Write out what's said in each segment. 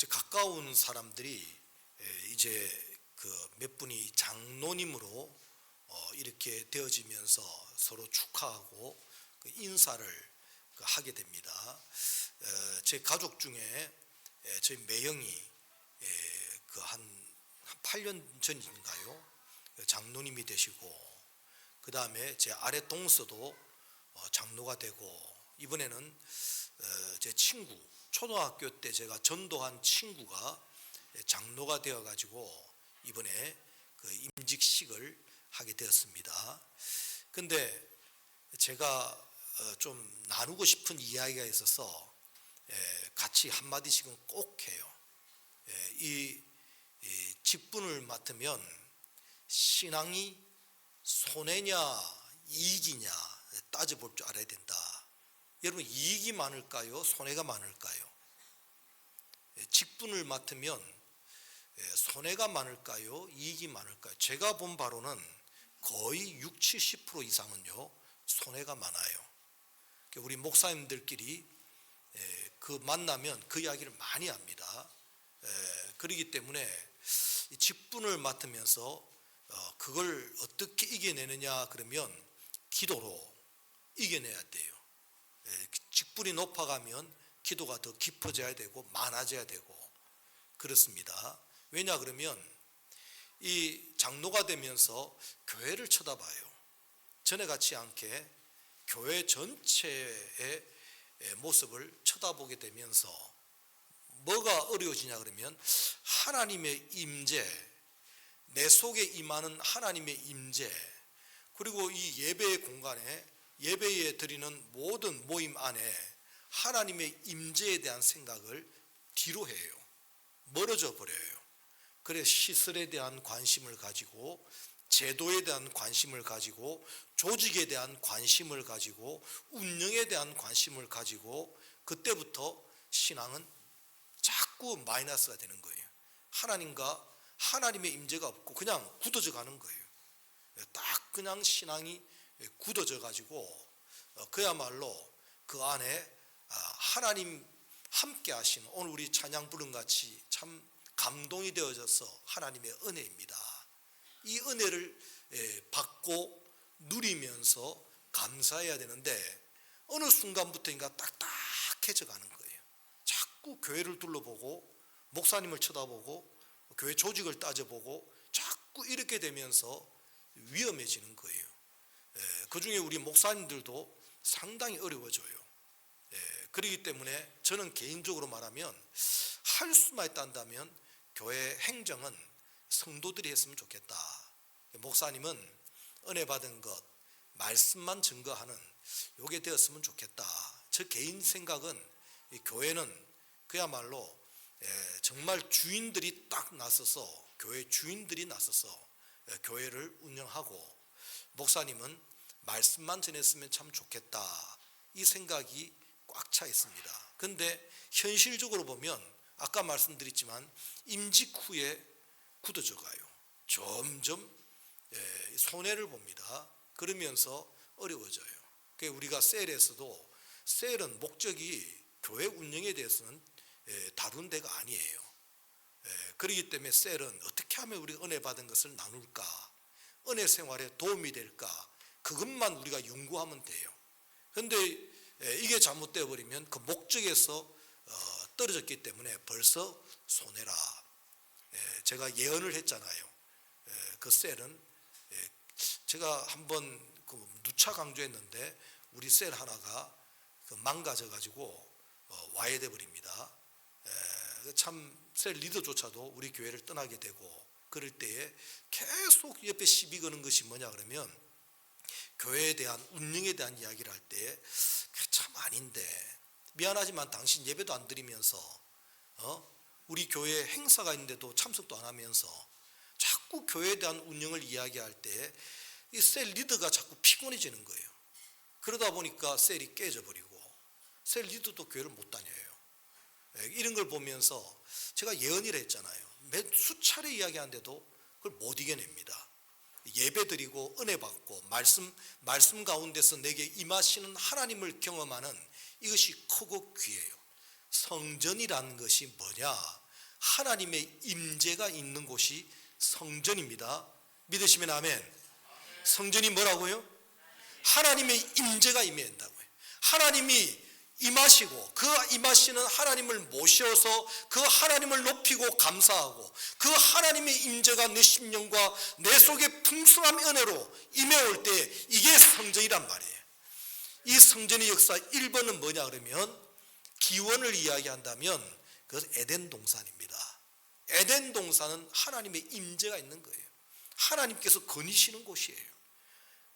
가까운 사람들이 이제 그 몇 분이 장로님으로 이렇게 되어지면서 서로 축하하고 그 인사를 하게 됩니다. 제 가족 중에 저희 매형이 그 한 8년 전인가요? 장로님이 되시고, 그 다음에 제 아래 동서도 장로가 되고, 이번에는 제 친구, 초등학교 때 제가 전도한 친구가 장로가 되어 가지고 이번에 그 임직식을 하게 되었습니다. 근데 제가 좀 나누고 싶은 이야기가 있어서 같이 한마디씩은 꼭 해요. 이 직분을 맡으면 신앙이 손해냐 이익이냐 따져볼 줄 알아야 된다. 여러분, 이익이 많을까요? 손해가 많을까요? 직분을 맡으면 손해가 많을까요? 이익이 많을까요? 제가 본 바로는 거의 60, 70% 이상은요 손해가 많아요. 우리 목사님들끼리 그 만나면 그 이야기를 많이 합니다. 그렇기 때문에 직분을 맡으면서 그걸 어떻게 이겨내느냐 그러면 기도로 이겨내야 돼요. 직분이 높아가면 기도가 더 깊어져야 되고 많아져야 되고 그렇습니다. 왜냐 그러면 이 장로가 되면서 교회를 쳐다봐요. 전에 같지 않게 교회 전체의 모습을 쳐다보게 되면서 뭐가 어려워지냐 그러면 하나님의 임재, 내 속에 임하는 하나님의 임재, 그리고 이 예배의 공간에 예배에 드리는 모든 모임 안에 하나님의 임재에 대한 생각을 뒤로 해요. 멀어져 버려요. 그래서 시설에 대한 관심을 가지고, 제도에 대한 관심을 가지고, 조직에 대한 관심을 가지고, 운영에 대한 관심을 가지고, 그때부터 신앙은 자꾸 마이너스가 되는 거예요. 하나님과 하나님의 임재가 없고 그냥 굳어져 가는 거예요. 딱 그냥 신앙이 굳어져 가지고 그야말로 그 안에 하나님 함께 하시는, 오늘 우리 찬양 부른 같이 참 감동이 되어져서 하나님의 은혜입니다. 이 은혜를 받고 누리면서 감사해야 되는데 어느 순간부터인가 딱딱해져 가는 거예요. 자꾸 교회를 둘러보고 목사님을 쳐다보고 교회 조직을 따져보고 자꾸 이렇게 되면서 위험해지는 거예요. 그 중에 우리 목사님들도 상당히 어려워져요. 그렇기 때문에 저는 개인적으로 말하면 할 수만 있다면 교회 행정은 성도들이 했으면 좋겠다. 목사님은 은혜 받은 것, 말씀만 증거하는 요게 되었으면 좋겠다. 저 개인 생각은 이 교회는 그야말로 정말 주인들이 딱 나서서, 교회 주인들이 나서서 교회를 운영하고, 목사님은 말씀만 전했으면 참 좋겠다. 이 생각이 꽉 차 있습니다. 그런데 현실적으로 보면 아까 말씀드렸지만 임직 후에 굳어져 가요. 점점 손해를 봅니다. 그러면서 어려워져요. 우리가 셀에서도, 셀은 목적이 교회 운영에 대해서는 다룬 데가 아니에요. 그렇기 때문에 셀은 어떻게 하면 우리가 은혜 받은 것을 나눌까, 은혜 생활에 도움이 될까, 그것만 우리가 연구하면 돼요. 그런데 이게 잘못되어 버리면 그 목적에서 떨어졌기 때문에 벌써 손해라. 제가 예언을 했잖아요. 그 셀은 제가 한번 누차 강조했는데 우리 셀 하나가 망가져 가지고 와해돼 버립니다. 참 셀 리더조차도 우리 교회를 떠나게 되고, 그럴 때에 계속 옆에 시비 거는 것이 뭐냐 그러면 교회에 대한 운영에 대한 이야기를 할 때에 참 아닌데, 미안하지만 당신 예배도 안 드리면서 우리 교회 행사가 있는데도 참석도 안 하면서 자꾸 교회에 대한 운영을 이야기할 때 이 셀 리더가 자꾸 피곤해지는 거예요. 그러다 보니까 셀이 깨져버리고 셀 리더도 교회를 못 다녀요. 이런 걸 보면서 제가 예언이라 했잖아요. 몇 수차례 이야기하는데도 그걸 못 이겨냅니다. 예배 드리고 은혜 받고 말씀 가운데서 내게 임하시는 하나님을 경험하는 이것이 크고 귀해요. 성전이라는 것이 뭐냐? 하나님의 임재가 있는 곳이 성전입니다. 믿으시면 아멘. 성전이 뭐라고요? 하나님의 임재가 임한다고요. 하나님이 임하시고 그 임하시는 하나님을 모셔서 그 하나님을 높이고 감사하고 그 하나님의 임재가 내 심령과 내 속에 풍성한 은혜로 임해올 때 이게 성전이란 말이에요. 이 성전의 역사 1번은 뭐냐 그러면 기원을 이야기한다면 그것은 에덴 동산입니다. 에덴 동산은 하나님의 임재가 있는 거예요. 하나님께서 거니시는 곳이에요.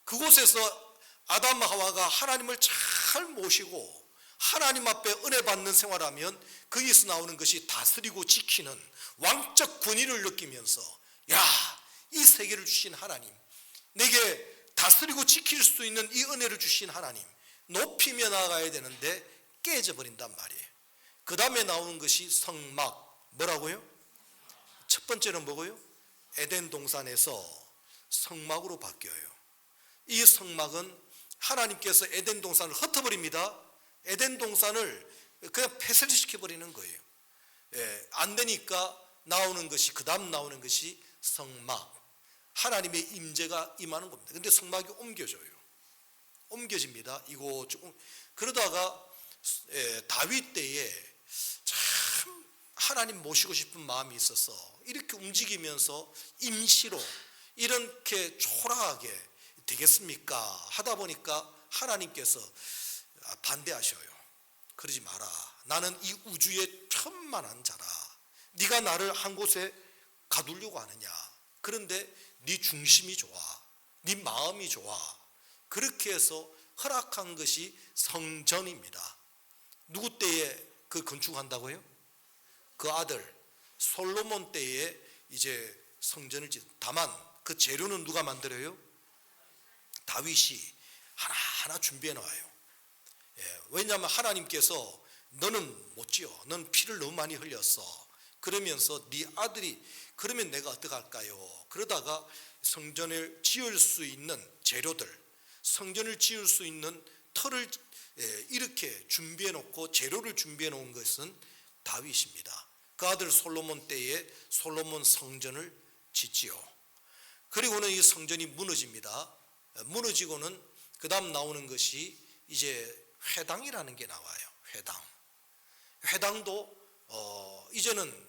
그곳에서 아담 하와가 하나님을 잘 모시고 하나님 앞에 은혜 받는 생활하면 거기서 나오는 것이 다스리고 지키는 왕적 권위를 느끼면서 야, 이 세계를 주신 하나님, 내게 다스리고 지킬 수 있는 이 은혜를 주신 하나님 높이며 나아가야 되는데 깨져버린단 말이에요. 그 다음에 나오는 것이 성막. 뭐라고요? 첫 번째는 뭐고요? 에덴 동산에서 성막으로 바뀌어요. 이 성막은 하나님께서 에덴 동산을 흩어버립니다. 에덴 동산을 그냥 폐쇄시켜버리는 거예요. 안 되니까 나오는 것이, 그 다음 나오는 것이 성막. 하나님의 임재가 임하는 겁니다. 근데 성막이 옮겨집니다. 이곳저곳. 그러다가 다윗 때에 참 하나님 모시고 싶은 마음이 있어서 이렇게 움직이면서 임시로 이렇게 초라하게 되겠습니까? 하다 보니까 하나님께서 반대하셔요. 그러지 마라. 나는 이 우주의 천만한 자라. 네가 나를 한 곳에 가두려고 하느냐. 그런데 네 중심이 좋아. 네 마음이 좋아. 그렇게 해서 허락한 것이 성전입니다. 누구 때에 그 건축한다고요? 그 아들 솔로몬 때에 이제 성전을 다만 그 재료는 누가 만들어요? 다윗이 하나하나 준비해 놔요. 왜냐하면 하나님께서 너는 못 지어. 넌 피를 너무 많이 흘렸어. 그러면서 네 아들이 그러면 내가 어떡할까요? 그러다가 성전을 지을 수 있는 재료들, 성전을 지을 수 있는 터를 이렇게 준비해 놓고 재료를 준비해 놓은 것은 다윗입니다. 그 아들 솔로몬 때에 솔로몬 성전을 짓지요. 그리고는 이 성전이 무너집니다. 무너지고는 그 다음 나오는 것이 이제 회당이라는 게 나와요. 회당도 이제는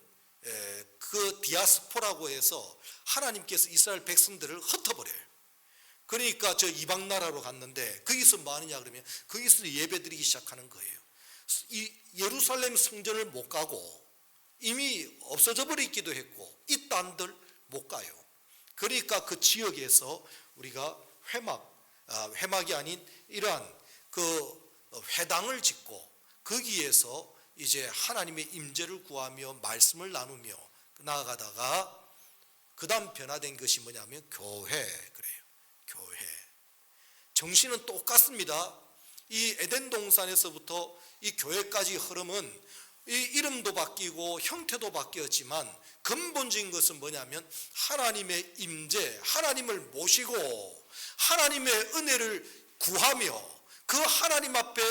그 디아스포라고 해서 하나님께서 이스라엘 백성들을 흩어버려요. 그러니까 저 이방 나라로 갔는데 거기서 뭐 하느냐 그러면 거기서 예배드리기 시작하는 거예요. 이 예루살렘 성전을 못 가고 이미 없어져 버리기도 했고 이 땅들 못 가요. 그러니까 그 지역에서 우리가 회막이 아닌 이러한 그 회당을 짓고 거기에서 이제 하나님의 임재를 구하며 말씀을 나누며 나아가다가 그 다음 변화된 것이 뭐냐면 교회. 그래요. 교회. 정신은 똑같습니다. 이 에덴 동산에서부터 이 교회까지 흐름은 이 이름도 바뀌고 형태도 바뀌었지만 근본적인 것은 뭐냐면 하나님의 임재, 하나님을 모시고 하나님의 은혜를 구하며 그 하나님 앞에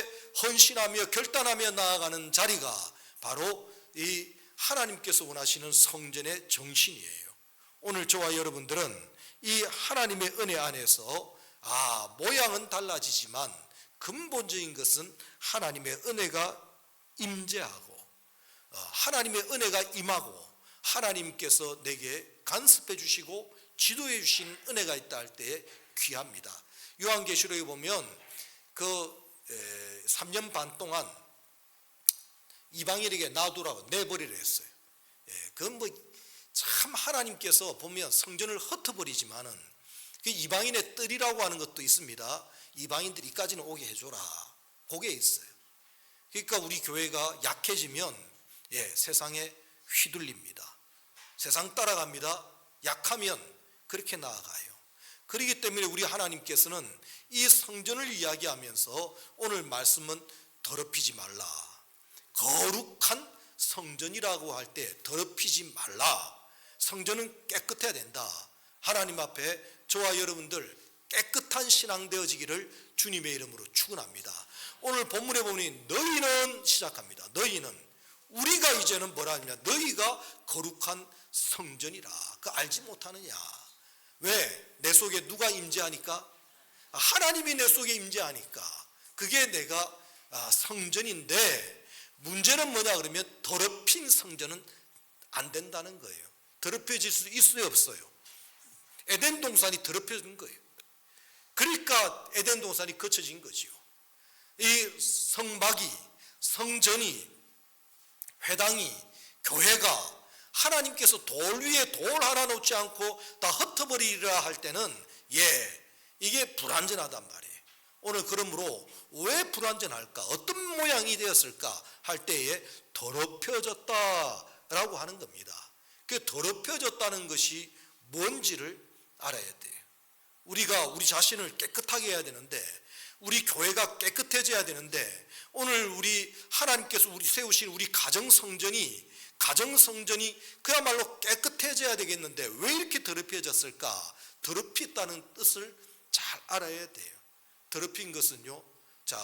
헌신하며 결단하며 나아가는 자리가 바로 이 하나님께서 원하시는 성전의 정신이에요. 오늘 저와 여러분들은 이 하나님의 은혜 안에서 모양은 달라지지만 근본적인 것은 하나님의 은혜가 임재하고 하나님의 은혜가 임하고 하나님께서 내게 간섭해 주시고 지도해 주신 은혜가 있다 할 때에 귀합니다. 요한계시록에 보면 그 3년 반 동안 이방인에게 놔두라고 내버리려 했어요. 그건 뭐 참 하나님께서 보면 성전을 흩어버리지만은 그 이방인의 뜰이라고 하는 것도 있습니다. 이방인들이 이까지는 오게 해줘라. 그게 있어요. 그러니까 우리 교회가 약해지면 세상에 휘둘립니다. 세상 따라갑니다. 약하면 그렇게 나아가요. 그렇기 때문에 우리 하나님께서는 이 성전을 이야기하면서 오늘 말씀은 더럽히지 말라. 거룩한 성전이라고 할 때 더럽히지 말라. 성전은 깨끗해야 된다. 하나님 앞에 저와 여러분들 깨끗한 신앙 되어지기를 주님의 이름으로 축원합니다. 오늘 본문에 보니 너희는 시작합니다. 너희는 우리가 이제는 뭐라 하냐, 너희가 거룩한 성전이라. 그 알지 못하느냐. 왜? 내 속에 누가 임재하니까? 하나님이 내 속에 임재하니까. 그게 내가 성전인데, 문제는 뭐냐 그러면 더럽힌 성전은 안 된다는 거예요. 더럽혀질 수 있어요, 없어요? 에덴 동산이 더럽혀진 거예요. 그러니까 에덴 동산이 거쳐진 거지요. 이 성막이, 성전이, 회당이, 교회가 하나님께서 돌 위에 돌 하나 놓지 않고 다 흩어버리리라 할 때는 이게 불완전하단 말이에요. 오늘 그러므로 왜 불완전할까? 어떤 모양이 되었을까? 할 때에 더럽혀졌다라고 하는 겁니다. 그 더럽혀졌다는 것이 뭔지를 알아야 돼요. 우리가 우리 자신을 깨끗하게 해야 되는데, 우리 교회가 깨끗해져야 되는데, 오늘 우리 하나님께서 우리 세우신 우리 가정성전이 그야말로 깨끗해져야 되겠는데 왜 이렇게 더럽혀졌을까? 더럽혔다는 뜻을 잘 알아야 돼요. 더럽힌 것은요, 자,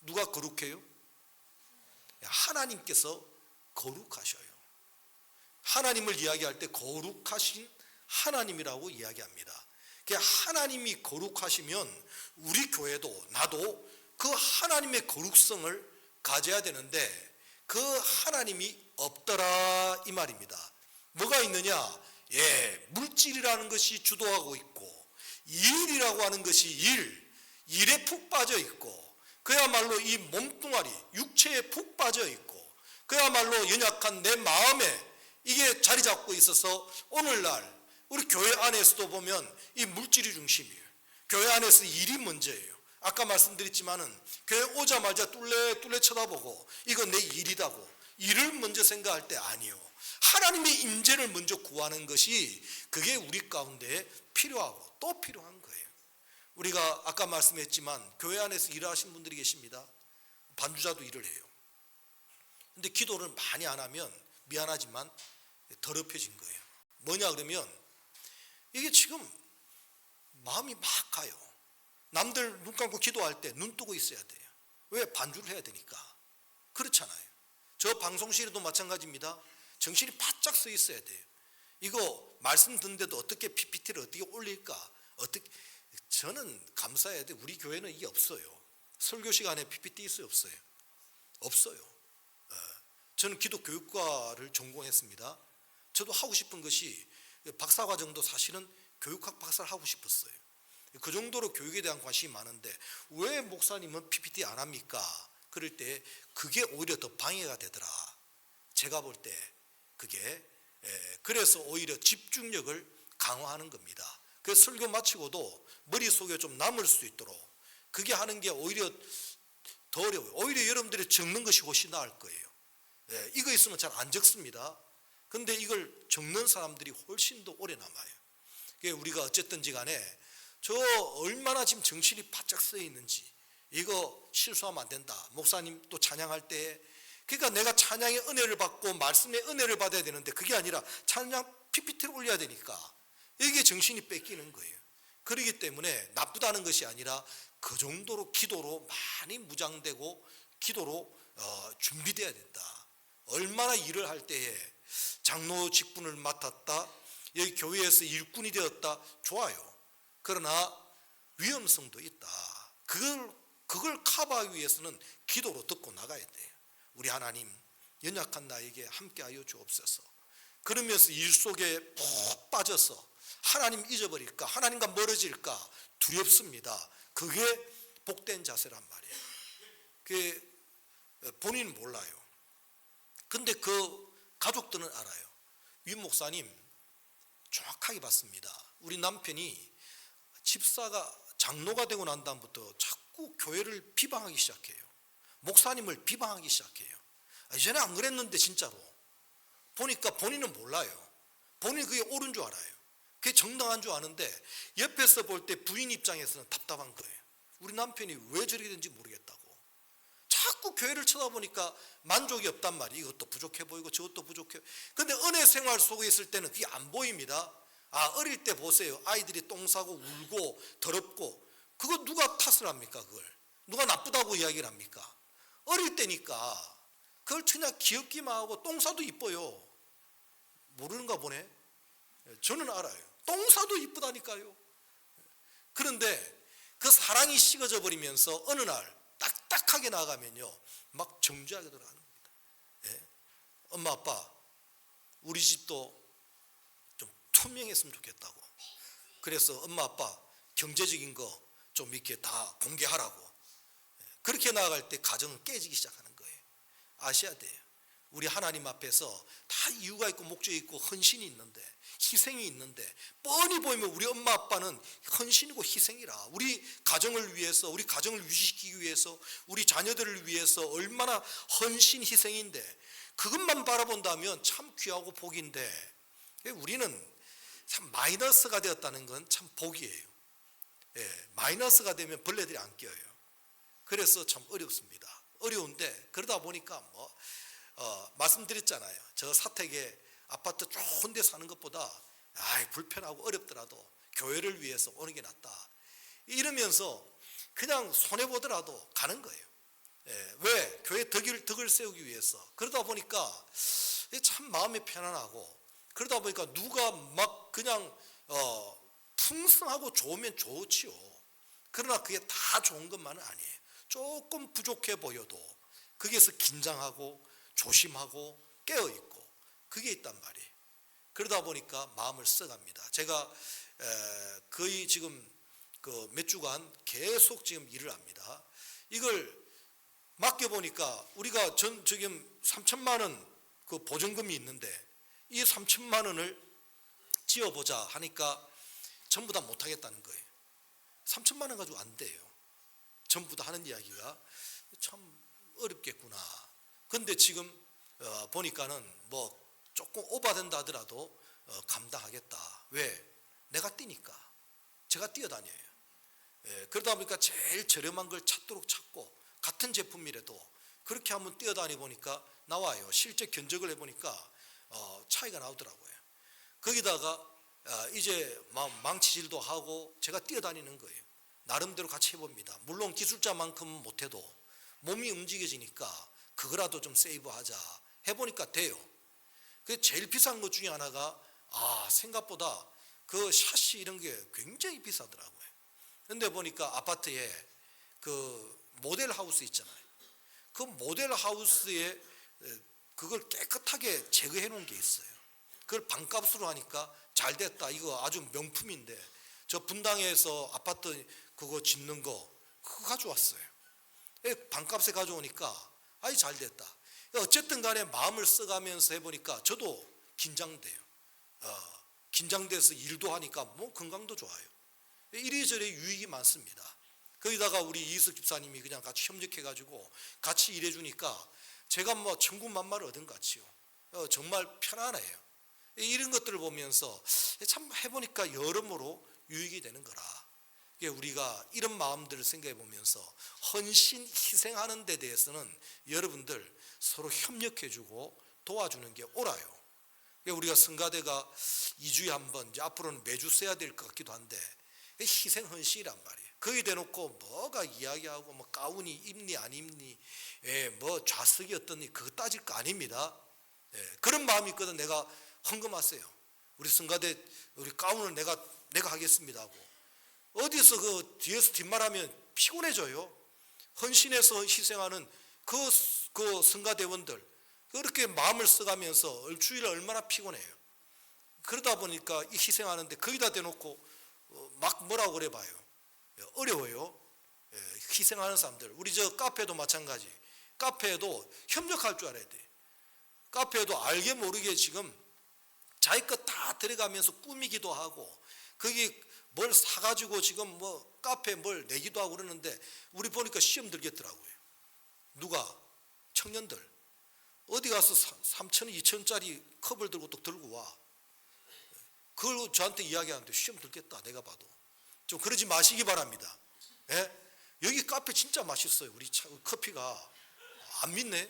누가 거룩해요? 하나님께서 거룩하셔요. 하나님을 이야기할 때 거룩하신 하나님이라고 이야기합니다. 하나님이 거룩하시면 우리 교회도 나도 그 하나님의 거룩성을 가져야 되는데, 그 하나님이 없더라 이 말입니다. 뭐가 있느냐? 물질이라는 것이 주도하고 있고, 일이라고 하는 것이 일에 푹 빠져 있고, 그야말로 이 몸뚱아리 육체에 푹 빠져 있고, 그야말로 연약한 내 마음에 이게 자리 잡고 있어서 오늘날 우리 교회 안에서도 보면 이 물질이 중심이에요. 교회 안에서 일이 먼저예요. 아까 말씀드렸지만은 교회 오자마자 뚫레 쳐다보고 이거 내 일이다고 일을 먼저 생각할 때 아니요. 하나님의 임재를 먼저 구하는 것이 그게 우리 가운데 필요하고 또 필요한 거예요. 우리가 아까 말씀했지만 교회 안에서 일하시는 분들이 계십니다. 반주자도 일을 해요. 근데 기도를 많이 안 하면 미안하지만 더럽혀진 거예요. 뭐냐 그러면 이게 지금 마음이 막 가요. 남들 눈 감고 기도할 때 눈 뜨고 있어야 돼요. 왜? 반주를 해야 되니까. 그렇잖아요. 저 방송실에도 마찬가지입니다. 정신이 바짝 서 있어야 돼요. 이거 말씀 듣는데도 어떻게 PPT를 어떻게 올릴까? 저는 감사해야 돼요. 우리 교회는 이게 없어요. 설교 시간에 PPT 있어요, 없어요? 없어요. 저는 기독교육과를 전공했습니다. 저도 하고 싶은 것이 박사과정도 사실은 교육학 박사를 하고 싶었어요. 그 정도로 교육에 대한 관심이 많은데 왜 목사님은 PPT 안 합니까? 그럴 때 그게 오히려 더 방해가 되더라. 제가 볼 때 그게 그래서 오히려 집중력을 강화하는 겁니다. 그래서 설교 마치고도 머릿속에 좀 남을 수 있도록 그게 하는 게 오히려 더 어려워요. 오히려 여러분들이 적는 것이 훨씬 나을 거예요. 이거 있으면 잘 안 적습니다. 근데 이걸 적는 사람들이 훨씬 더 오래 남아요. 우리가 어쨌든지 간에 저 얼마나 지금 정신이 바짝 서 있는지 이거 실수하면 안 된다. 목사님 또 찬양할 때 그러니까 내가 찬양의 은혜를 받고 말씀의 은혜를 받아야 되는데 그게 아니라 찬양 PPT를 올려야 되니까 이게 정신이 뺏기는 거예요. 그렇기 때문에 나쁘다는 것이 아니라 그 정도로 기도로 많이 무장되고 기도로 준비돼야 된다. 얼마나 일을 할 때에 장로 직분을 맡았다, 여기 교회에서 일꾼이 되었다, 좋아요. 그러나 위험성도 있다. 그걸 커버하기 위해서는 기도로 듣고 나가야 돼요. 우리 하나님 연약한 나에게 함께하여 주옵소서. 그러면서 일 속에 푹 빠져서 하나님 잊어버릴까, 하나님과 멀어질까 두렵습니다. 그게 복된 자세란 말이에요. 본인은 몰라요. 근데 그 가족들은 알아요. 위 목사님 정확하게 봤습니다. 우리 남편이 집사가 장로가 되고 난 다음부터 자꾸 교회를 비방하기 시작해요. 목사님을 비방하기 시작해요. 예전에 안 그랬는데 진짜로. 보니까 본인은 몰라요. 본인이 그게 옳은 줄 알아요. 그게 정당한 줄 아는데 옆에서 볼 때 부인 입장에서는 답답한 거예요. 우리 남편이 왜 저렇게 된지 모르겠다고. 자꾸 교회를 쳐다보니까 만족이 없단 말이에요. 이것도 부족해 보이고 저것도 부족해. 근데 은혜 생활 속에 있을 때는 그게 안 보입니다. 어릴 때 보세요. 아이들이 똥 싸고 울고 더럽고 그거 누가 탓을 합니까? 그걸 누가 나쁘다고 이야기를 합니까? 어릴 때니까 그걸 그냥 귀엽기만 하고 똥싸도 이뻐요. 모르는가 보네. 저는 알아요. 똥싸도 이쁘다니까요. 그런데 그 사랑이 식어져 버리면서 어느 날 딱딱하게 나가면요, 막 정죄하게 들어가는 겁니다. 예? 엄마 아빠 우리 집도 좀 투명했으면 좋겠다고. 그래서 엄마 아빠 경제적인 거 좀 이렇게 다 공개하라고. 그렇게 나아갈 때 가정은 깨지기 시작하는 거예요. 아셔야 돼요. 우리 하나님 앞에서 다 이유가 있고 목적이 있고 헌신이 있는데, 희생이 있는데, 뻔히 보이면 우리 엄마 아빠는 헌신이고 희생이라. 우리 가정을 위해서, 우리 가정을 유지시키기 위해서, 우리 자녀들을 위해서 얼마나 헌신 희생인데, 그것만 바라본다면 참 귀하고 복인데, 우리는 참 마이너스가 되었다는 건 참 복이에요. 예, 마이너스가 되면 벌레들이 안 껴요. 그래서 참 어렵습니다. 어려운데 그러다 보니까 말씀드렸잖아요. 저 사택에 아파트 좋은 데 사는 것보다 불편하고 어렵더라도 교회를 위해서 오는 게 낫다. 이러면서 그냥 손해보더라도 가는 거예요. 예, 왜? 교회 덕을 세우기 위해서. 그러다 보니까 참 마음이 편안하고, 그러다 보니까 누가 막 그냥 풍성하고 좋으면 좋지요. 그러나 그게 다 좋은 것만은 아니에요. 조금 부족해 보여도 거기에서 긴장하고 조심하고 깨어있고 그게 있단 말이에요. 그러다 보니까 마음을 써갑니다. 제가 거의 지금 그 몇 주간 계속 지금 일을 합니다. 이걸 맡겨보니까 우리가 지금 3천만 원 그 보증금이 있는데, 이 3천만 원을 지어보자 하니까 전부 다 못하겠다는 거예요. 3천만 원 가지고 안 돼요. 전부 다 하는 이야기가 참 어렵겠구나. 근데 지금 보니까는 뭐 조금 오버된다 하더라도 감당하겠다. 왜? 내가 뛰니까. 제가 뛰어다녀요. 그러다 보니까 제일 저렴한 걸 찾도록 찾고, 같은 제품이라도 그렇게 한번 뛰어다니 보니까 나와요. 실제 견적을 해보니까 차이가 나오더라고요. 거기다가 이제 망치질도 하고 제가 뛰어다니는 거예요. 나름대로 같이 해봅니다. 물론 기술자만큼은 못해도 몸이 움직여지니까 그거라도 좀 세이브하자 해보니까 돼요. 그 제일 비싼 것 중에 하나가 생각보다 그 샷이 이런 게 굉장히 비싸더라고요. 근데 보니까 아파트에 그 모델 하우스 있잖아요. 그 모델 하우스에 그걸 깨끗하게 제거해 놓은 게 있어요. 그걸 반값으로 하니까 잘 됐다. 이거 아주 명품인데, 저 분당에서 아파트 그거 짓는 거 그거 가져왔어요. 반값에 가져오니까 잘 됐다. 어쨌든 간에 마음을 써가면서 해보니까 저도 긴장돼요. 긴장돼서 일도 하니까 뭐 건강도 좋아요. 이리저리 유익이 많습니다. 거기다가 우리 이희석 집사님이 그냥 같이 협력해가지고 같이 일해주니까 제가 뭐 천군만마를 얻은 것 같이요. 정말 편안해요. 이런 것들을 보면서 참 해보니까 여러모로 유익이 되는 거라. 우리가 이런 마음들을 생각해 보면서 헌신, 희생하는 데 대해서는 여러분들 서로 협력해주고 도와주는 게 옳아요. 우리가 성가대가 2주에 한 번, 이제 앞으로는 매주 써야 될 것 같기도 한데, 희생 헌신이란 말이에요. 거기 대놓고 뭐가 이야기하고 뭐 가운이 입니 안 입니, 뭐 좌석이 어떻니, 그거 따질 거 아닙니다. 그런 마음이 있거든. 내가 헌금하세요. 우리 성가대 우리 가운을 내가 하겠습니다 하고, 어디서 그 뒤에서 뒷말하면 피곤해져요. 헌신해서 희생하는 그 성가대원들 그렇게 마음을 써가면서 얼추일 얼마나 피곤해요. 그러다 보니까 이 희생하는데 거기다 대놓고 막 뭐라고 그래 봐요. 어려워요. 희생하는 사람들. 우리 저 카페도 마찬가지. 카페에도 협력할 줄 알아야 돼. 카페에도 알게 모르게 지금 자기 것 다 들어가면서 꾸미기도 하고, 거기 뭘 사가지고 지금 뭐 카페에 뭘 내기도 하고 그러는데, 우리 보니까 시험 들겠더라고요. 누가? 청년들. 어디 가서 3,000원, 2,000원짜리 컵을 들고 와. 그걸 저한테 이야기하는데 시험 들겠다, 내가 봐도. 좀 그러지 마시기 바랍니다. 여기 카페 진짜 맛있어요. 우리 커피가. 안 믿네?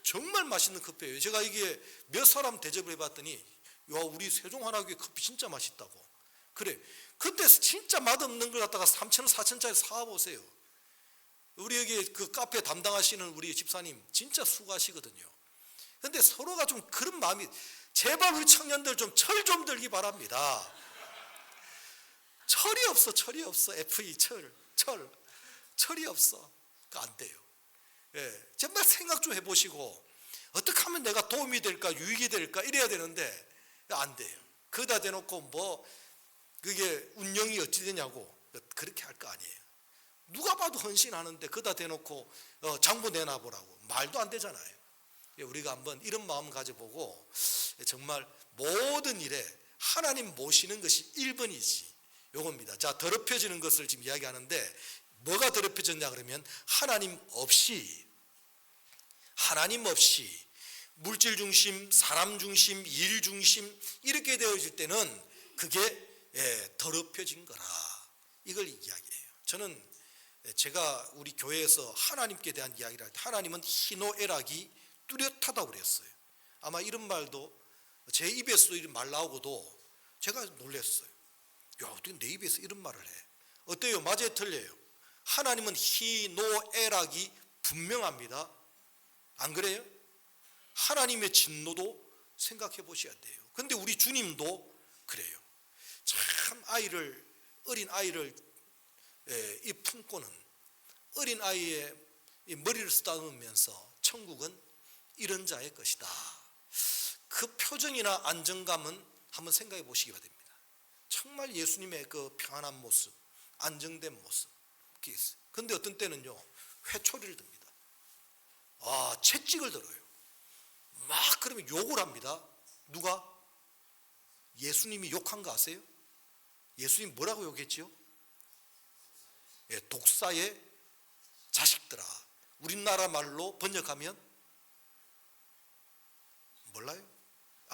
정말 맛있는 커피예요. 제가 이게 몇 사람 대접을 해봤더니, 우리 세종하나교회 커피 진짜 맛있다고. 그래. 근데 진짜 맛없는 걸 갖다가 3,000원, 4,000원짜리 사와보세요. 우리 여기 그 카페 담당하시는 우리 집사님 진짜 수고하시거든요. 그런데 서로가 좀 그런 마음이, 제발 우리 청년들 좀 철 좀 들기 바랍니다. 철이 없어, 철이 없어. FE 철이 없어. 안 돼요. 예, 정말 생각 좀 해보시고 어떻게 하면 내가 도움이 될까, 유익이 될까 이래야 되는데 안 돼요. 그다 대놓고 뭐 그게 운영이 어찌 되냐고 그렇게 할 거 아니에요. 누가 봐도 헌신하는데 그다 대놓고 장부 내놔보라고 말도 안 되잖아요. 우리가 한번 이런 마음 가져보고 정말 모든 일에 하나님 모시는 것이 1번이지 요겁니다. 자, 더럽혀지는 것을 지금 이야기하는데 뭐가 더럽혀졌냐 그러면 하나님 없이 물질 중심, 사람 중심, 일 중심 이렇게 되어질 때는 그게 더럽혀진 거라, 이걸 이야기해요. 저는 제가 우리 교회에서 하나님께 대한 이야기를 할 때 하나님은 희노애락이 뚜렷하다고 그랬어요. 아마 이런 말도 제 입에서 이런 말 나오고도 제가 놀랐어요. 야, 어떻게 내 입에서 이런 말을 해? 어때요? 맞아요, 틀려요? 하나님은 희노애락이 분명합니다. 안 그래요? 하나님의 진노도 생각해 보셔야 돼요. 그런데 우리 주님도 그래요. 참 어린 아이를 이 품고는 어린 아이의 머리를 쓰다듬으면서 천국은 이런 자의 것이다. 그 표정이나 안정감은 한번 생각해 보시기 바랍니다. 정말 예수님의 그 평안한 모습, 안정된 모습 그게 있어요. 그런데 어떤 때는요 회초리를 듭니다. 채찍을 들어요. 막 그러면 욕을 합니다. 누가? 예수님이 욕한 거 아세요? 예수님 뭐라고 욕했지요? 독사의 자식들아. 우리나라 말로 번역하면 몰라요?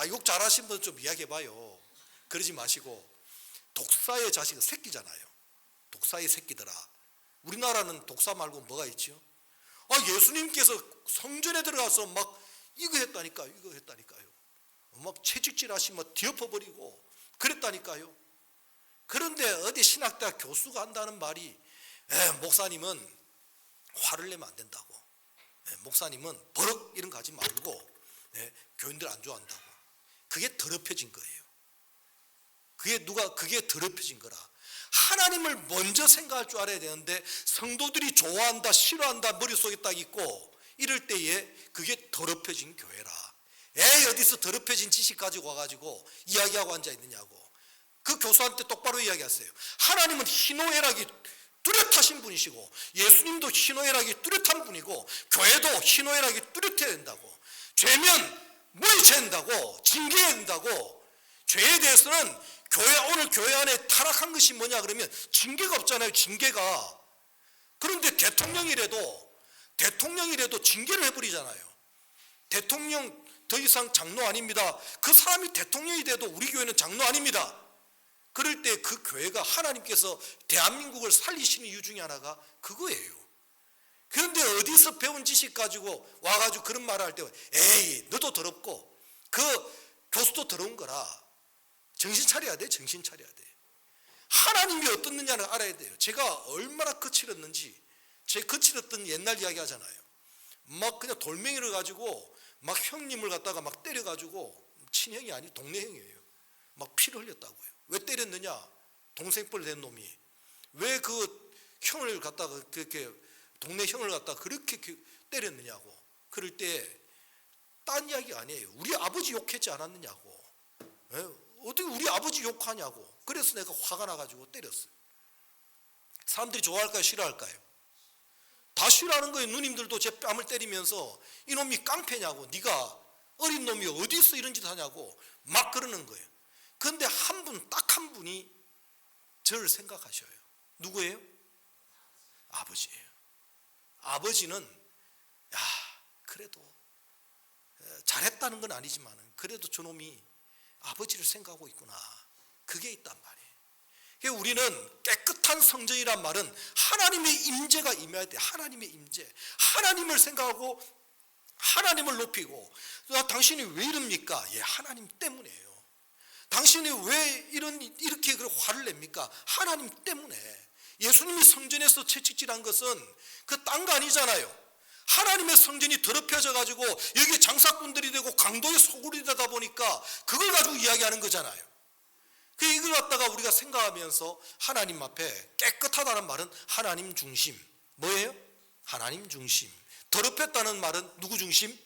욕 잘하신 분 좀 이야기해봐요. 그러지 마시고 독사의 자식은 새끼잖아요. 독사의 새끼들아. 우리나라는 독사 말고 뭐가 있죠? 예수님께서 성전에 들어가서 막 이거 했다니까요. 막 채찍질 하시면 뒤엎어버리고 그랬다니까요. 그런데 어디 신학대학 교수가 한다는 말이 목사님은 화를 내면 안 된다고. 목사님은 버럭 이런 거 하지 말고 교인들 안 좋아한다고. 그게 더럽혀진 거예요. 그게 더럽혀진 거라. 하나님을 먼저 생각할 줄 알아야 되는데 성도들이 좋아한다 싫어한다 머릿속에 딱 있고 이럴 때에 그게 더럽혀진 교회라. 어디서 더럽혀진 지식 가지고 와가지고 이야기하고 앉아있느냐고. 그 교수한테 똑바로 이야기하세요. 하나님은 희노애락이 뚜렷하신 분이시고 예수님도 희노애락이 뚜렷한 분이고 교회도 희노애락이 뚜렷해야 된다고. 죄면 물리쳐야 된다고. 징계해야 된다고. 죄에 대해서는 오늘 교회 안에 타락한 것이 뭐냐 그러면 징계가 없잖아요. 징계가. 그런데 대통령이라도 징계를 해버리잖아요. 대통령 더 이상 장로 아닙니다. 그 사람이 대통령이 돼도 우리 교회는 장로 아닙니다. 그럴 때 그 교회가 하나님께서 대한민국을 살리시는 이유 중에 하나가 그거예요. 그런데 어디서 배운 지식 가지고 와가지고 그런 말을 할 때 에이 너도 더럽고 그 교수도 더러운 거라. 정신 차려야 돼. 정신 차려야 돼. 하나님이 어떻느냐를 알아야 돼요. 제가 얼마나 거칠었는지. 제 거칠었던 옛날 이야기 하잖아요. 막 그냥 돌멩이를 가지고 막 형님을 갖다가 막 때려가지고 친형이 아니 동네 형이에요. 막 피를 흘렸다고요. 왜 때렸느냐? 동생뻘 된 놈이 왜 그 형을 갖다가 그렇게 동네 형을 갖다가 그렇게 때렸느냐고. 그럴 때 딴 이야기 아니에요. 우리 아버지 욕했지 않았느냐고. 어떻게 우리 아버지 욕하냐고. 그래서 내가 화가 나가지고 때렸어요. 사람들이 좋아할까요? 싫어할까요? 다 싫어하는 거예요. 누님들도 제 뺨을 때리면서 이놈이 깡패냐고. 네가 어린 놈이 어디서 이런 짓 하냐고 막 그러는 거예요. 그런데 한 분, 딱 한 분이 저를 생각하셔요. 누구예요? 아버지예요. 아버지는 그래도 잘했다는 건 아니지만 그래도 저놈이 아버지를 생각하고 있구나. 그게 있단 말이에요. 우리는 깨끗한 성전이란 말은 하나님의 임재가 임해야 돼. 하나님의 임재. 하나님을 생각하고 하나님을 높이고. 당신이 왜 이럽니까? 하나님 때문이에요. 당신이 왜 이렇게 화를 냅니까? 하나님 때문에. 예수님이 성전에서 채찍질한 것은 그 딴 거 아니잖아요. 하나님의 성전이 더럽혀져 가지고 여기 장사꾼들이 되고 강도의 소굴이 되다 보니까 그걸 가지고 이야기하는 거잖아요. 이걸 갖다가 우리가 생각하면서 하나님 앞에 깨끗하다는 말은 하나님 중심. 뭐예요? 하나님 중심. 더럽혔다는 말은 누구 중심?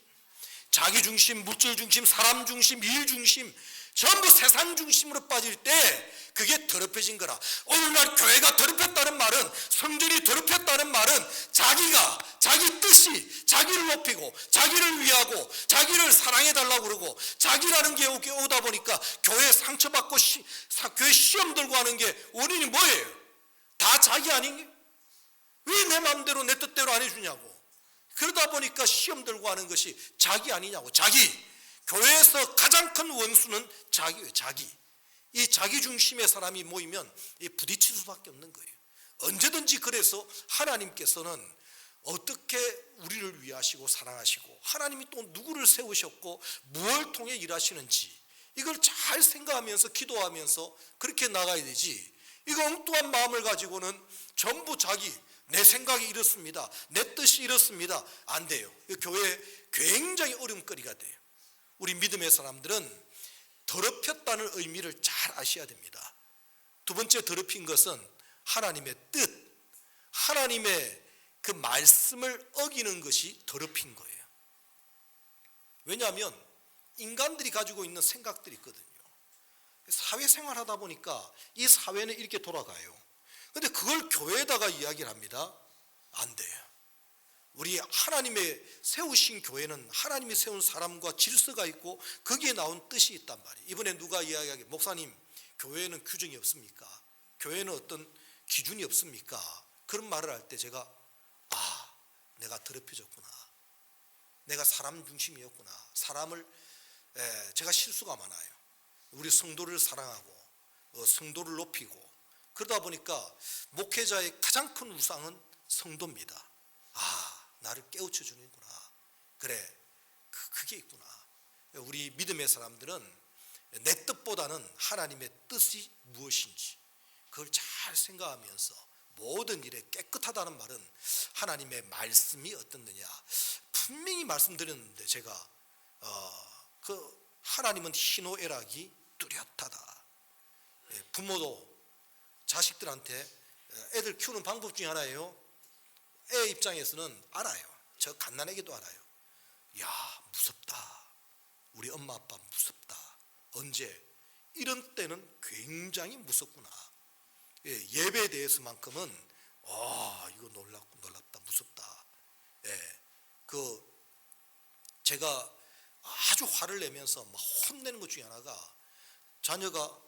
자기 중심, 물질 중심, 사람 중심, 일 중심, 전부 세상 중심으로 빠질 때 그게 더럽혀진 거라. 오늘날 교회가 더럽혔다는 말은, 성전이 더럽혔다는 말은 자기가 자기 뜻이 자기를 높이고 자기를 위하고 자기를 사랑해달라고 그러고 자기라는 게 오다 보니까 교회 상처받고 교회 시험 들고 하는 게 원인이 뭐예요? 다 자기 아닌게? 왜 내 마음대로 내 뜻대로 안 해주냐고. 그러다 보니까 시험 들고 하는 것이 자기 아니냐고. 자기. 교회에서 가장 큰 원수는 자기예요. 자기. 이 자기 중심의 사람이 모이면 부딪힐 수밖에 없는 거예요. 언제든지. 그래서 하나님께서는 어떻게 우리를 위하시고 사랑하시고 하나님이 또 누구를 세우셨고 무엇을 통해 일하시는지 이걸 잘 생각하면서 기도하면서 그렇게 나가야 되지. 이거 엉뚱한 마음을 가지고는 전부 자기, 내 생각이 이렇습니다, 내 뜻이 이렇습니다, 안 돼요. 교회에 굉장히 어려움거리가 돼요. 우리 믿음의 사람들은 더럽혔다는 의미를 잘 아셔야 됩니다. 두 번째, 더럽힌 것은 하나님의 뜻, 하나님의 그 말씀을 어기는 것이 더럽힌 거예요. 왜냐하면 인간들이 가지고 있는 생각들이 있거든요. 사회생활 하다 보니까 이 사회는 이렇게 돌아가요. 그런데 그걸 교회에다가 이야기를 합니다. 안 돼요. 우리 하나님의 세우신 교회는 하나님이 세운 사람과 질서가 있고 거기에 나온 뜻이 있단 말이에요. 이번에 누가 이야기하게, 목사님 교회에는 규정이 없습니까? 교회는 어떤 기준이 없습니까? 그런 말을 할 때 제가 내가 더럽혀졌구나, 내가 사람 중심이었구나, 제가 실수가 많아요. 우리 성도를 사랑하고 성도를 높이고 그러다 보니까 목회자의 가장 큰 우상은 성도입니다. 나를 깨우쳐 주는구나. 그래, 그게 있구나. 우리 믿음의 사람들은 내 뜻보다는 하나님의 뜻이 무엇인지 그걸 잘 생각하면서 모든 일에 깨끗하다는 말은 하나님의 말씀이 어떻느냐. 분명히 말씀드렸는데 제가 하나님은 희노애락이 뚜렷하다. 부모도 자식들한테, 애들 키우는 방법 중에 하나예요. 애 입장에서는 알아요. 저 갓난애기도 알아요. 야, 무섭다. 우리 엄마 아빠 무섭다. 언제? 이런 때는 굉장히 무섭구나. 예배에 대해서만큼은 이거 놀랍다, 무섭다. 제가 아주 화를 내면서 막 혼내는 것 중에 하나가, 자녀가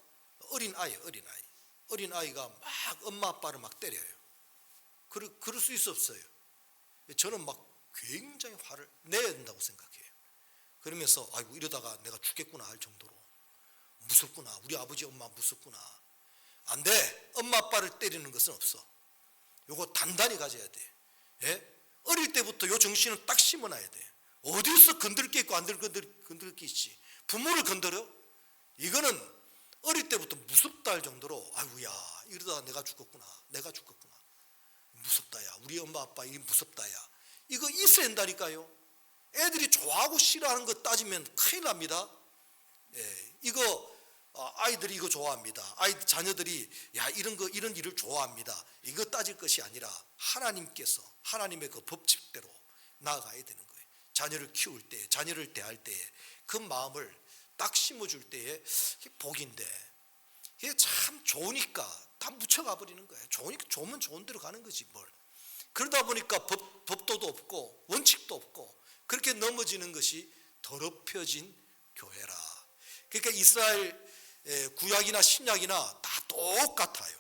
어린아이가 막 엄마 아빠를 막 때려요. 그럴 수 없어요. 저는 막 굉장히 화를 내야 된다고 생각해요. 그러면서 아이고 이러다가 내가 죽겠구나 할 정도로 무섭구나, 우리 아버지 엄마 무섭구나. 안 돼. 엄마 아빠를 때리는 것은 없어. 요거 단단히 가져야 돼. 어릴 때부터 요 정신은 딱 심어놔야 돼. 어디서 건들 게 있고 안 건들 게 있지. 부모를 건드려? 이거는 어릴 때부터 무섭다 할 정도로 아이고야 이러다가 내가 죽겠구나, 무섭다 야, 우리 엄마 아빠 이게 무섭다 야, 이거 있어야 된다니까요. 애들이 좋아하고 싫어하는 거 따지면 큰일 납니다. 이거 아이들이 이거 좋아합니다. 자녀들이 이런 일을 좋아합니다. 이거 따질 것이 아니라 하나님께서 하나님의 그 법칙대로 나아가야 되는 거예요. 자녀를 키울 때, 자녀를 대할 때에 그 마음을 딱 심어줄 때에 복인데, 이게 참 좋으니까 다 묻혀가 버리는 거예요. 좋으면 좋은 대로 가는 거지 뭘. 그러다 보니까 법도도 없고 원칙도 없고 그렇게 넘어지는 것이 더럽혀진 교회라. 그러니까 이스라엘 구약이나 신약이나 다 똑같아요.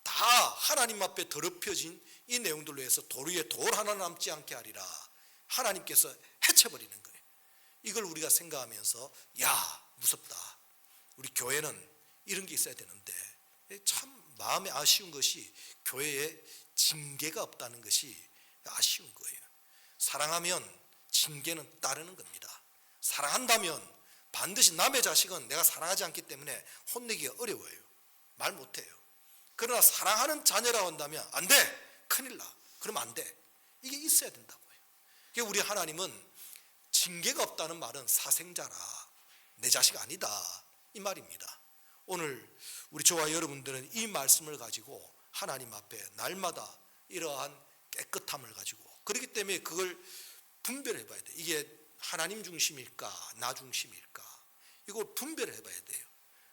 다 하나님 앞에 더럽혀진 이 내용들로 해서 돌 위에 돌 하나 남지 않게 하리라. 하나님께서 해쳐버리는 거예요. 이걸 우리가 생각하면서 무섭다. 우리 교회는 이런 게 있어야 되는데 참 마음에 아쉬운 것이 교회에 징계가 없다는 것이 아쉬운 거예요. 사랑하면 징계는 따르는 겁니다. 사랑한다면 반드시 남의 자식은 내가 사랑하지 않기 때문에 혼내기가 어려워요. 말 못해요. 그러나 사랑하는 자녀라고 한다면 안 돼, 큰일 나, 그러면 안 돼. 이게 있어야 된다고요. 그러니까 우리 하나님은 징계가 없다는 말은 사생자라, 내 자식 아니다, 이 말입니다. 오늘 우리 저와 여러분들은 이 말씀을 가지고 하나님 앞에 날마다 이러한 깨끗함을 가지고, 그렇기 때문에 그걸 분별해 봐야 돼요. 이게 하나님 중심일까, 나 중심일까, 이걸 분별해 봐야 돼요.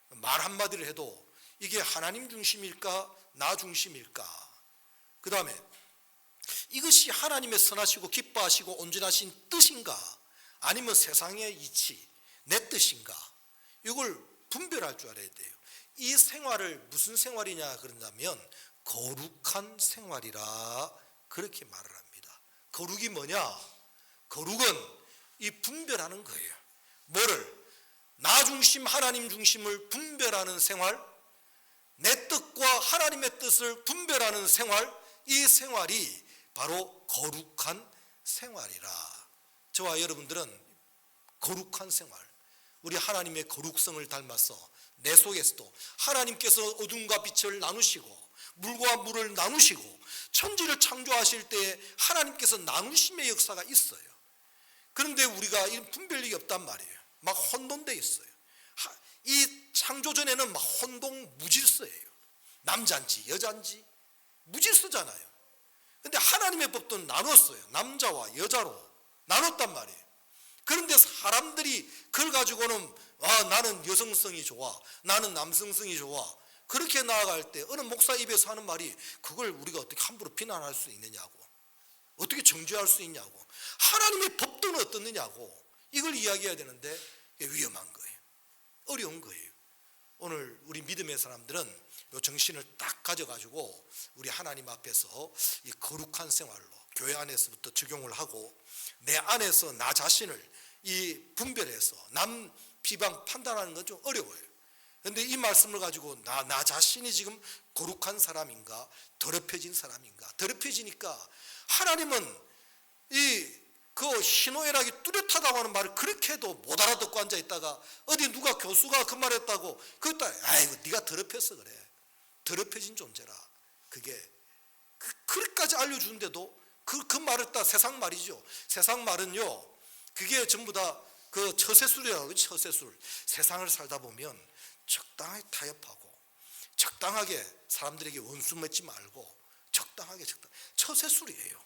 말 한마디를 해도 이게 하나님 중심일까, 나 중심일까. 그 다음에 이것이 하나님의 선하시고 기뻐하시고 온전하신 뜻인가, 아니면 세상의 이치, 내 뜻인가, 이걸 분별할 줄 알아야 돼요. 이 생활을 무슨 생활이냐 그런다면 거룩한 생활이라 그렇게 말을 합니다. 거룩이 뭐냐? 거룩은 이 분별하는 거예요. 뭐를? 나 중심, 하나님 중심을 분별하는 생활, 내 뜻과 하나님의 뜻을 분별하는 생활, 이 생활이 바로 거룩한 생활이라. 저와 여러분들은 거룩한 생활, 우리 하나님의 거룩성을 닮아서 내 속에서도 하나님께서 어둠과 빛을 나누시고 물과 물을 나누시고 천지를 창조하실 때에 하나님께서 나누심의 역사가 있어요. 그런데 우리가 이 분별력이 없단 말이에요. 막 혼돈되어 있어요. 이 창조 전에는 막 혼동 무질서예요. 남자인지 여자인지 무질서잖아요. 근데 하나님의 법도 나눴어요. 남자와 여자로 나눴단 말이에요. 그런데 사람들이 그걸 가지고는 나는 여성성이 좋아, 나는 남성성이 좋아, 그렇게 나아갈 때 어느 목사 입에서 하는 말이, 그걸 우리가 어떻게 함부로 비난할 수 있느냐고, 어떻게 정죄할 수 있냐고, 하나님의 법도는 어떻느냐고, 이걸 이야기해야 되는데 위험한 거예요. 어려운 거예요. 오늘 우리 믿음의 사람들은 이 정신을 딱 가져가지고 우리 하나님 앞에서 이 거룩한 생활로 교회 안에서부터 적용을 하고, 내 안에서 나 자신을 이 분별해서 남 비방 판단하는 건 좀 어려워요. 그런데 이 말씀을 가지고 나 자신이 지금 거룩한 사람인가, 더럽혀진 사람인가. 더럽혀지니까 하나님은 그 희노애락이 뚜렷하다고 하는 말을 그렇게 해도 못 알아듣고 앉아있다가 어디 누가 교수가 그 말했다고 그것도 아이고 네가 더럽혔어 그래, 더럽혀진 존재라. 그게 그렇게까지 알려주는데도 그 말을 다 세상 말이죠. 세상 말은요, 그게 전부 다 그 처세술이라고. 처세술. 세상을 살다 보면 적당하게 타협하고 적당하게 사람들에게 원수 맺지 말고 적당하게 처세술이에요.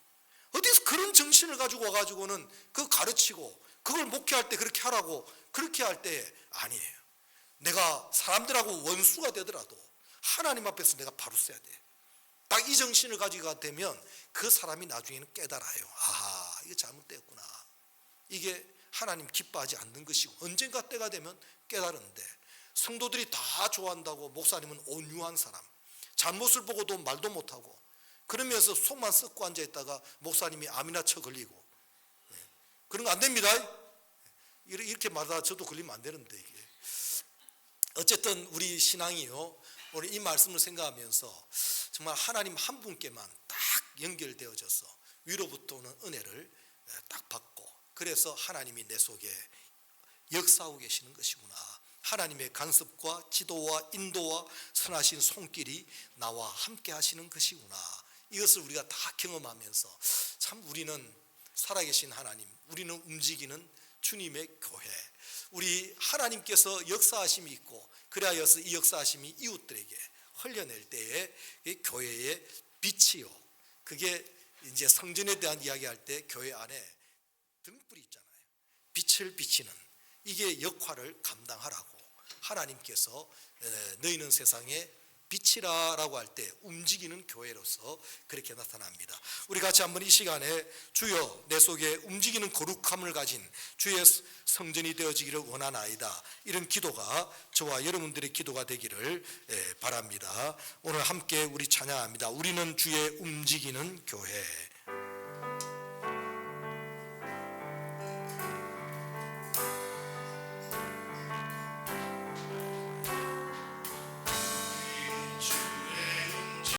어디서 그런 정신을 가지고 와가지고는 그거 가르치고 그걸 목회할 때 그렇게 하라고, 그렇게 할 때 아니에요. 내가 사람들하고 원수가 되더라도 하나님 앞에서 내가 바로 써야 돼. 딱 이 정신을 가지고 되면 그 사람이 나중에는 깨달아요. 아하, 이게 잘못되었구나. 이게 하나님 기뻐하지 않는 것이고, 언젠가 때가 되면 깨달은데, 성도들이 다 좋아한다고 목사님은 온유한 사람, 잘못을 보고도 말도 못하고 그러면서 속만 썩고 앉아있다가 목사님이 암이나 쳐 걸리고, 그런 거 안 됩니다. 이렇게 말하다 저도 걸리면 안 되는데, 이게 어쨌든 우리 신앙이요, 오늘 이 말씀을 생각하면서 정말 하나님 한 분께만 딱 연결되어져서 위로부터 오는 은혜를 딱 받고, 그래서 하나님이 내 속에 역사하고 계시는 것이구나. 하나님의 간섭과 지도와 인도와 선하신 손길이 나와 함께 하시는 것이구나. 이것을 우리가 다 경험하면서 참 우리는 살아계신 하나님, 우리는 움직이는 주님의 교회, 우리 하나님께서 역사하심이 있고, 그리하여서 이 역사하심이 이웃들에게 흘려낼 때에 교회의 빛이요, 그게 이제 성전에 대한 이야기할 때 교회 안에 등불이 있잖아요. 빛을 비치는, 이게 역할을 감당하라고 하나님께서 너희는 세상에 빛이라라고 할 때 움직이는 교회로서 그렇게 나타납니다. 우리 같이 한번 이 시간에 주여 내 속에 움직이는 거룩함을 가진 주의 성전이 되어지기를 원하나이다, 이런 기도가 저와 여러분들의 기도가 되기를 바랍니다. 오늘 함께 우리 찬양합니다. 우리는 주의 움직이는 교회.